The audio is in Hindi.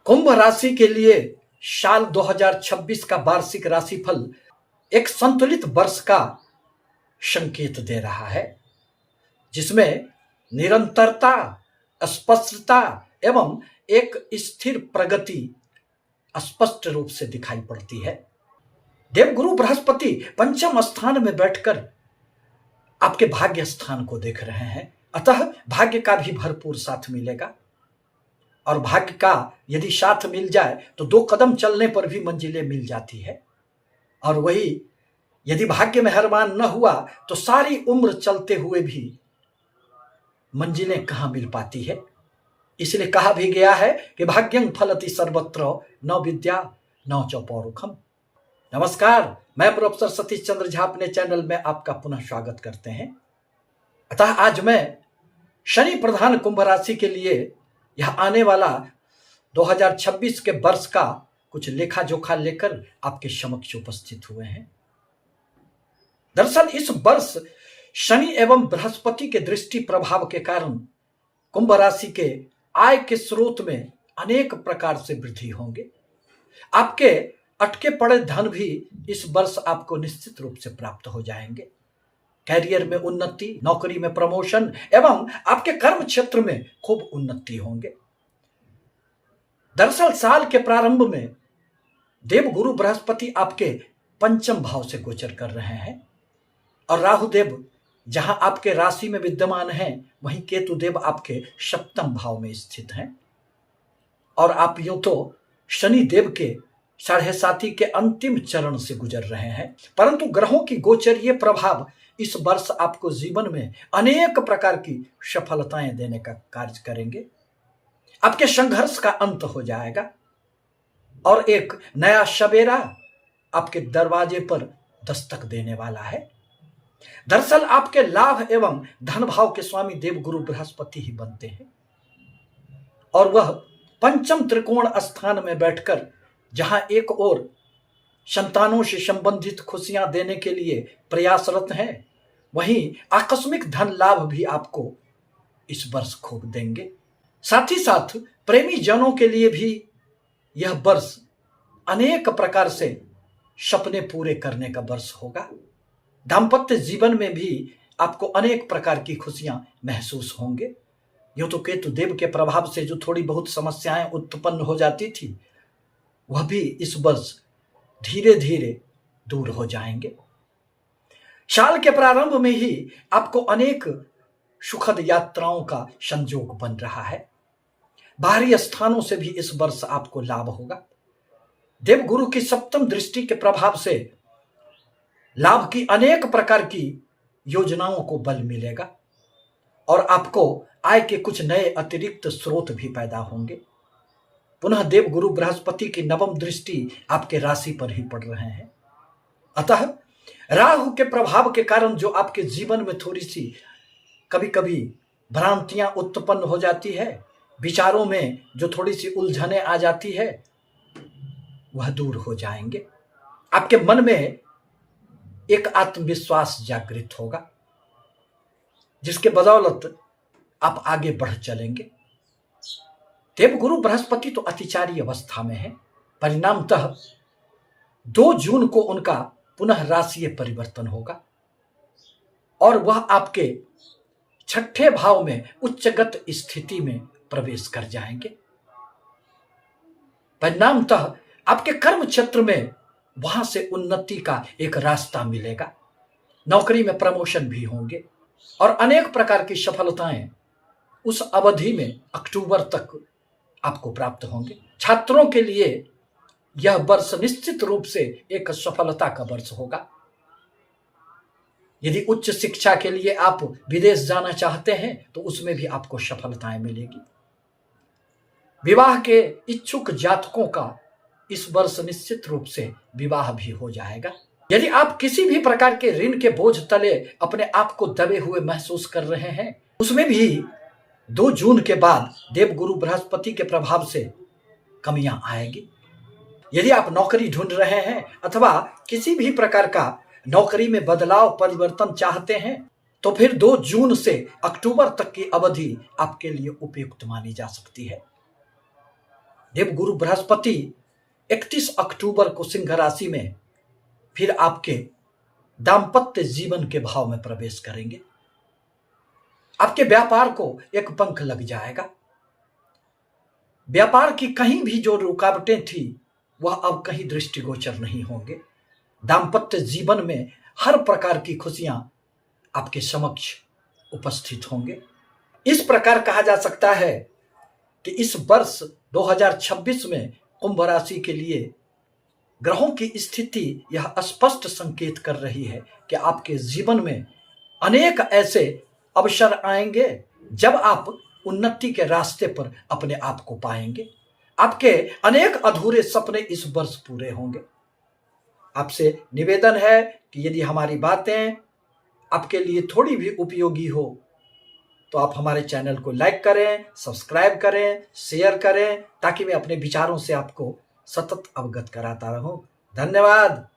कुंभ राशि के लिए साल 2026 का वार्षिक राशिफल एक संतुलित वर्ष का संकेत दे रहा है, जिसमें निरंतरता, स्पष्टता एवं एक स्थिर प्रगति स्पष्ट रूप से दिखाई पड़ती है। देवगुरु बृहस्पति पंचम स्थान में बैठकर आपके भाग्य स्थान को देख रहे हैं, अतः भाग्य का भी भरपूर साथ मिलेगा। और भाग्य का यदि साथ मिल जाए तो 2 कदम चलने पर भी मंजिलें मिल जाती है, और वही यदि भाग्य मेहरबान न हुआ तो सारी उम्र चलते हुए भी मंजिलें कहाँ मिल पाती है। इसलिए कहा भी गया है कि भाग्यं फलति सर्वत्र न विद्या न च पौरुखम। नमस्कार, मैं प्रोफेसर सतीश चंद्र झा अपने चैनल में आपका पुनः स्वागत करते हैं। अतः आज मैं शनि प्रधान कुंभ राशि के लिए यह आने वाला 2026 के वर्ष का कुछ लेखा जोखा लेकर आपके समक्ष उपस्थित हुए हैं। दरअसल इस वर्ष शनि एवं बृहस्पति के दृष्टि प्रभाव के कारण कुंभ राशि के आय के स्रोत में अनेक प्रकार से वृद्धि होंगे। आपके अटके पड़े धन भी इस वर्ष आपको निश्चित रूप से प्राप्त हो जाएंगे। कैरियर में उन्नति, नौकरी में प्रमोशन एवं आपके कर्म क्षेत्र में खूब उन्नति होंगे। दरअसल साल के प्रारंभ में देवगुरु बृहस्पति आपके पंचम भाव से गोचर कर रहे हैं, और राहुदेव जहां आपके राशि में विद्यमान हैं, वहीं केतुदेव आपके सप्तम भाव में स्थित हैं। और आप यूं तो शनि देव के 7.5 के अंतिम चरण से गुजर रहे हैं, परंतु ग्रहों की गोचरीय प्रभाव इस वर्ष आपको जीवन में अनेक प्रकार की सफलताएं देने का कार्य करेंगे। आपके संघर्ष का अंत हो जाएगा और एक नया सवेरा आपके दरवाजे पर दस्तक देने वाला है। दरअसल आपके लाभ एवं धन भाव के स्वामी देवगुरु बृहस्पति ही बनते हैं, और वह पंचम त्रिकोण स्थान में बैठकर जहां एक ओर संतानों से संबंधित खुशियां देने के लिए प्रयासरत हैं, वहीं आकस्मिक धन लाभ भी आपको इस वर्ष खूब देंगे। साथ ही साथ प्रेमी जनों के लिए भी यह वर्ष अनेक प्रकार से सपने पूरे करने का वर्ष होगा। दाम्पत्य जीवन में भी आपको अनेक प्रकार की खुशियां महसूस होंगे। यूं तो केतु देव के प्रभाव से जो थोड़ी बहुत समस्याएं उत्पन्न हो जाती थी, वह भी इस वर्ष धीरे धीरे दूर हो जाएंगे। साल के प्रारंभ में ही आपको अनेक सुखद यात्राओं का संयोग बन रहा है। बाहरी स्थानों से भी इस वर्ष आपको लाभ होगा। देवगुरु की सप्तम दृष्टि के प्रभाव से लाभ की अनेक प्रकार की योजनाओं को बल मिलेगा, और आपको आय के कुछ नए अतिरिक्त स्रोत भी पैदा होंगे। पुनः देवगुरु बृहस्पति की नवम दृष्टि आपके राशि पर ही पड़ रहे हैं, अतः राहु के प्रभाव के कारण जो आपके जीवन में थोड़ी सी कभी कभी भ्रांतियां उत्पन्न हो जाती है, विचारों में जो थोड़ी सी उलझने आ जाती है, वह दूर हो जाएंगे। आपके मन में एक आत्मविश्वास जागृत होगा, जिसके बदौलत आप आगे बढ़ चलेंगे। देवगुरु बृहस्पति तो अतिचारी अवस्था में है, परिणामतः 2 जून को उनका पुनः राशिय परिवर्तन होगा, और वह आपके 6ठे भाव में उच्चगत स्थिति में प्रवेश कर जाएंगे। परिणामतः आपके कर्म क्षेत्र में वहां से उन्नति का एक रास्ता मिलेगा। नौकरी में प्रमोशन भी होंगे, और अनेक प्रकार की सफलताएं उस अवधि में अक्टूबर तक आपको प्राप्त होंगे। छात्रों के लिए यह वर्ष निश्चित रूप से एक सफलता का वर्ष होगा। यदि उच्च शिक्षा के लिए आप विदेश जाना चाहते हैं तो उसमें भी आपको सफलताएं मिलेगी। विवाह के इच्छुक जातकों का इस वर्ष निश्चित रूप से विवाह भी हो जाएगा। यदि आप किसी भी प्रकार के ऋण के बोझ तले अपने आप को दबे हुए महसूस कर रहे हैं, उसमें भी 2 जून के बाद देवगुरु बृहस्पति के प्रभाव से कमियां आएगी। यदि आप नौकरी ढूंढ रहे हैं अथवा किसी भी प्रकार का नौकरी में बदलाव परिवर्तन चाहते हैं, तो फिर 2 जून से अक्टूबर तक की अवधि आपके लिए उपयुक्त मानी जा सकती है। देवगुरु बृहस्पति 31 अक्टूबर को सिंह राशि में फिर आपके दाम्पत्य जीवन के भाव में प्रवेश करेंगे। आपके व्यापार को एक पंख लग जाएगा। व्यापार की कहीं भी जो रुकावटें थी वह अब कहीं दृष्टिगोचर नहीं होंगे। दाम्पत्य जीवन में हर प्रकार की खुशियां आपके समक्ष उपस्थित होंगे। इस प्रकार कहा जा सकता है कि इस वर्ष 2026 में कुंभ राशि के लिए ग्रहों की स्थिति यह स्पष्ट संकेत कर रही है कि आपके जीवन में अनेक ऐसे अवसर आएंगे जब आप उन्नति के रास्ते पर अपने आप को पाएंगे। आपके अनेक अधूरे सपने इस वर्ष पूरे होंगे। आपसे निवेदन है कि यदि हमारी बातें आपके लिए थोड़ी भी उपयोगी हो तो आप हमारे चैनल को लाइक करें, सब्सक्राइब करें, शेयर करें, ताकि मैं अपने विचारों से आपको सतत अवगत कराता रहूं। धन्यवाद।